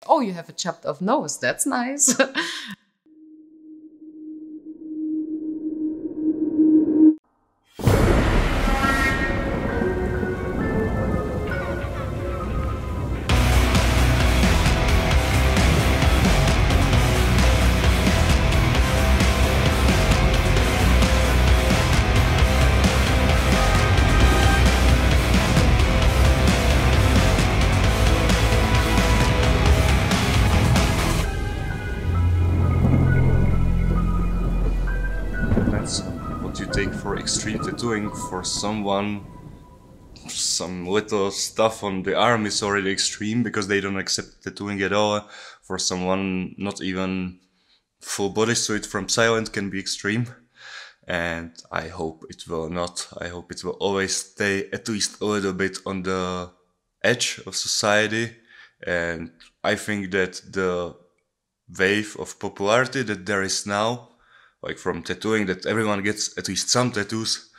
oh, you have a chopped off nose, that's nice. What you take for extreme tattooing. For someone, some little stuff on the arm is already extreme because they don't accept tattooing at all. For someone, not even full bodysuit from PSYLAND can be extreme. And I hope it will not. I hope it will always stay at least a little bit on the edge of society. And I think that the wave of popularity that there is now, like from tattooing, that everyone gets at least some tattoos,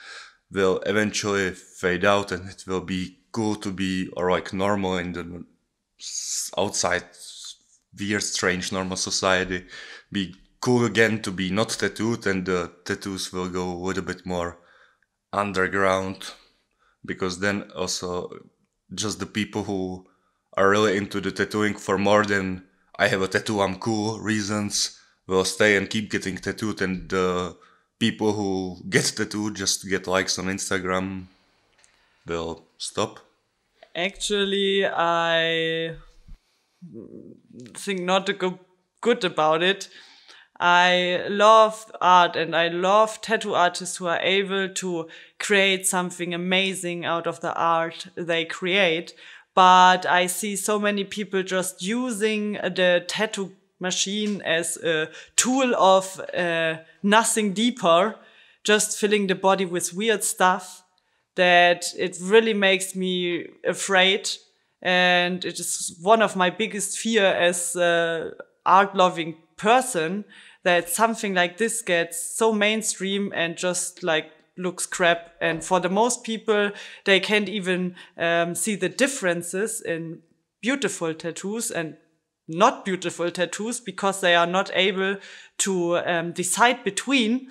will eventually fade out, and it will be cool to be, or like normal in the outside weird, strange, normal society, be cool again to be not tattooed, and the tattoos will go a little bit more underground, because then also just the people who are really into the tattooing for more than I have a tattoo, I'm cool reasons will stay and keep getting tattooed, and the people who get tattooed just to get likes on Instagram will stop. Actually, I think not good about it. I love art and I love tattoo artists who are able to create something amazing out of the art they create. But I see so many people just using the tattoo machine as a tool of nothing deeper, just filling the body with weird stuff, that it really makes me afraid. And it is one of my biggest fear as a art-loving person, that something like this gets so mainstream and just like looks crap. And for the most people, they can't even see the differences in beautiful tattoos and not beautiful tattoos, because they are not able to decide between.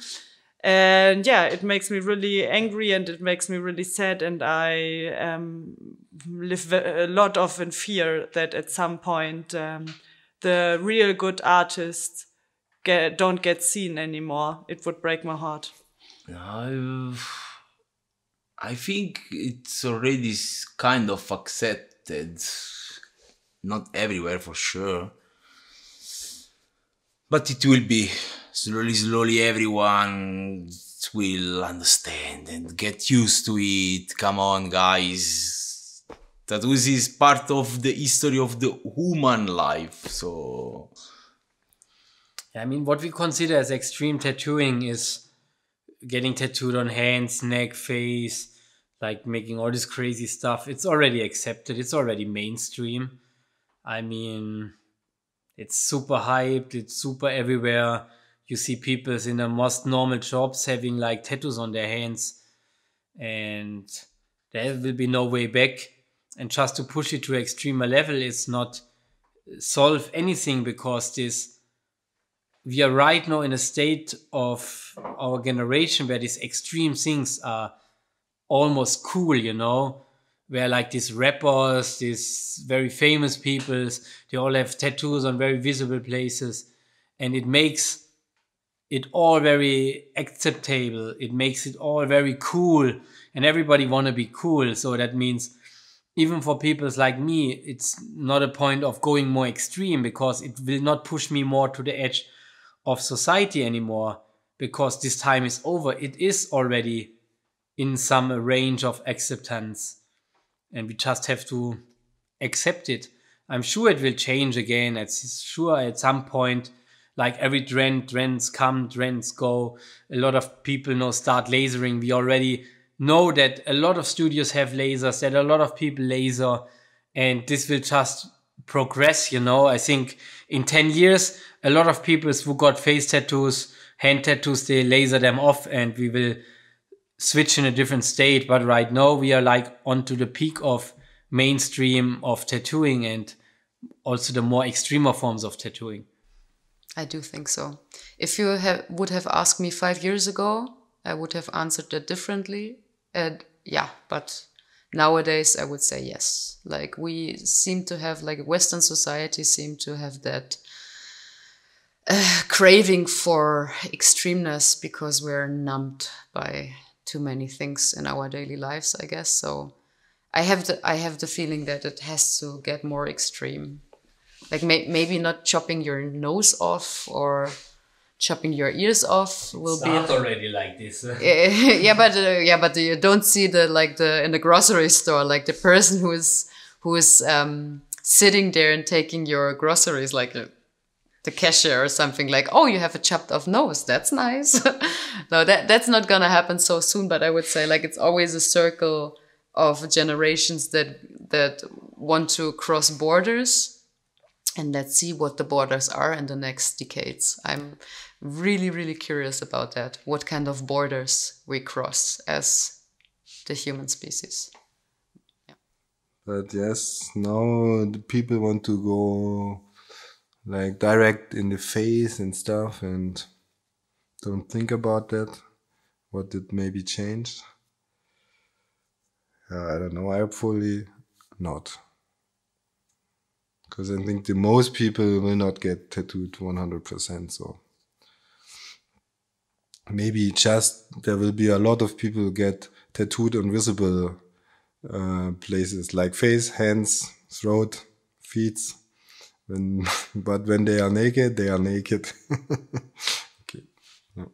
And yeah, it makes me really angry and it makes me really sad, and I live a lot of in fear that at some point the real good artists don't get seen anymore. It would break my heart. I think it's already kind of accepted. Not everywhere for sure, but it will be slowly everyone will understand and get used to it. Come on, guys, tattoos is part of the history of the human life. So I mean, what we consider as extreme tattooing is getting tattooed on hands, neck, face, like making all this crazy stuff. It's already accepted, it's already mainstream. I mean, it's super hyped, it's super everywhere. You see people in the most normal jobs having like tattoos on their hands, and there will be no way back. And just to push it to an extremer level is not solve anything, because we are right now in a state of our generation where these extreme things are almost cool, you know? Where like these rappers, these very famous people, they all have tattoos on very visible places, and it makes it all very acceptable. It makes it all very cool, and everybody want to be cool. So that means even for people like me, it's not a point of going more extreme, because it will not push me more to the edge of society anymore, because this time is over. It is already in some range of acceptance, and we just have to accept it. I'm sure it will change again. It's sure at some point, like every trends come, trends go. A lot of people now start lasering. We already know that a lot of studios have lasers, that a lot of people laser, and this will just progress, you know. I think in 10 years, a lot of people who got face tattoos, hand tattoos, they laser them off, and we will switch in a different state. But right now we are like onto the peak of mainstream of tattooing, and also the more extremer forms of tattooing. I do think so. If you would have asked me 5 years ago, I would have answered that differently. And yeah, but nowadays I would say yes. Like we seem to have, like Western society seem to have that craving for extremeness because we're numbed by too many things in our daily lives, I guess. So I have the feeling that it has to get more extreme. Like maybe not chopping your nose off or chopping your ears off will be already like this. yeah, but you don't see in the grocery store, like the person who is sitting there and taking your groceries, like the cashier or something, like, oh, you have a chopped off nose, that's nice. No, that's not gonna happen so soon, but I would say like it's always a circle of generations that want to cross borders. And let's see what the borders are in the next decades. I'm really, really curious about that. What kind of borders we cross as the human species. Yeah. But yes, now the people want to go like direct in the face and stuff and don't think about that. What did maybe change? I don't know. Hopefully not. Because I think the most people will not get tattooed 100%. So maybe just there will be a lot of people who get tattooed on visible places like face, hands, throat, feet. But when they are naked, they are naked. Okay. No.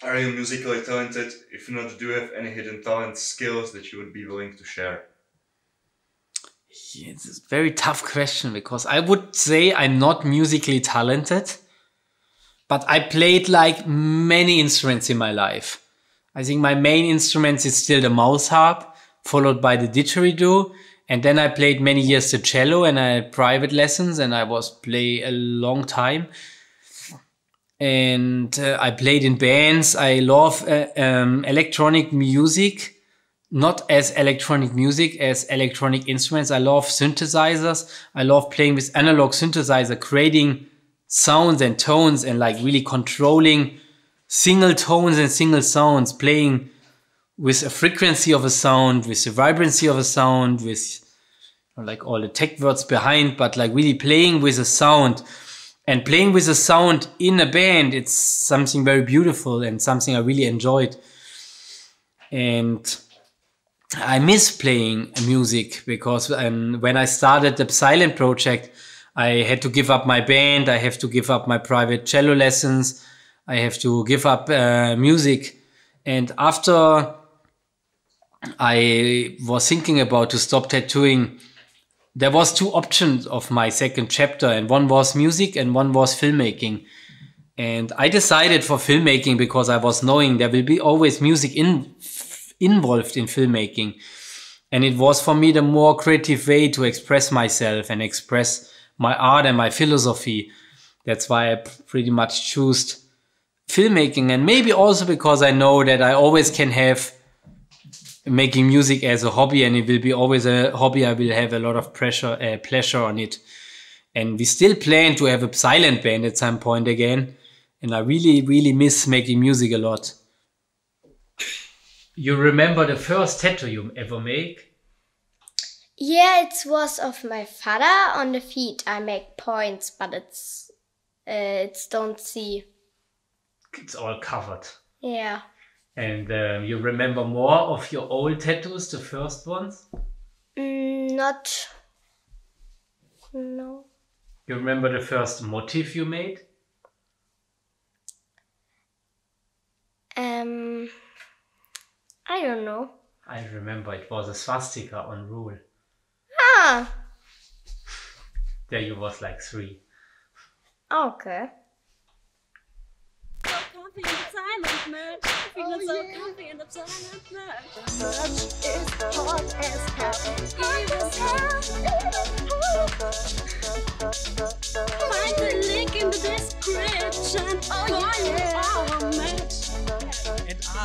Are you musically talented? If not, do you have any hidden talent skills that you would be willing to share? Yeah, it's a very tough question because I would say I'm not musically talented, but I played like many instruments in my life. I think my main instrument is still the mouse harp, followed by the didgeridoo. And then I played many years the cello and I had private lessons and I was play a long time. And I played in bands. I love electronic music, not as electronic music as electronic instruments. I love synthesizers. I love playing with analog synthesizer, creating sounds and tones and like really controlling single tones and single sounds, playing with a frequency of a sound, with the vibrancy of a sound, with like all the tech words behind, but like really playing with a sound. And playing with a sound in a band, it's something very beautiful and something I really enjoyed. And I miss playing music because when I started the PSYLAND project, I had to give up my band, I have to give up my private cello lessons, I have to give up music. And after I was thinking about to stop tattooing, there was 2 options of my second chapter, and one was music and one was filmmaking. And I decided for filmmaking because I was knowing there will be always music involved in filmmaking. And it was for me the more creative way to express myself and express my art and my philosophy. That's why I pretty much choose filmmaking. And maybe also because I know that I always can have making music as a hobby, and it will be always a hobby. I will have a lot of pleasure on it. And we still plan to have a PSYLAND band at some point again. And I really, really miss making music a lot. You remember the first tattoo you ever make? Yeah, it was of my father on the feet. I make points, but it's don't see. It's all covered. Yeah. And you remember more of your old tattoos, the first ones? Not. No. You remember the first motif you made? I don't know. I remember it was a swastika on rule. Ah. There you was like 3. Okay. Coffee in the silent merch. Feeling so comfy in the silent merch. Merch is hot as hell. Find the link in the description. Oh yeah, our merch.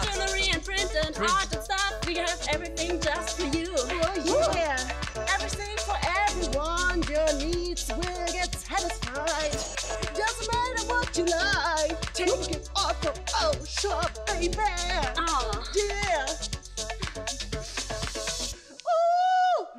jewelry and print and art and stuff. We have everything just for you. Oh yeah, everything for everyone. Your needs will get satisfied. Doesn't matter what you like, take it off for our shop, baby.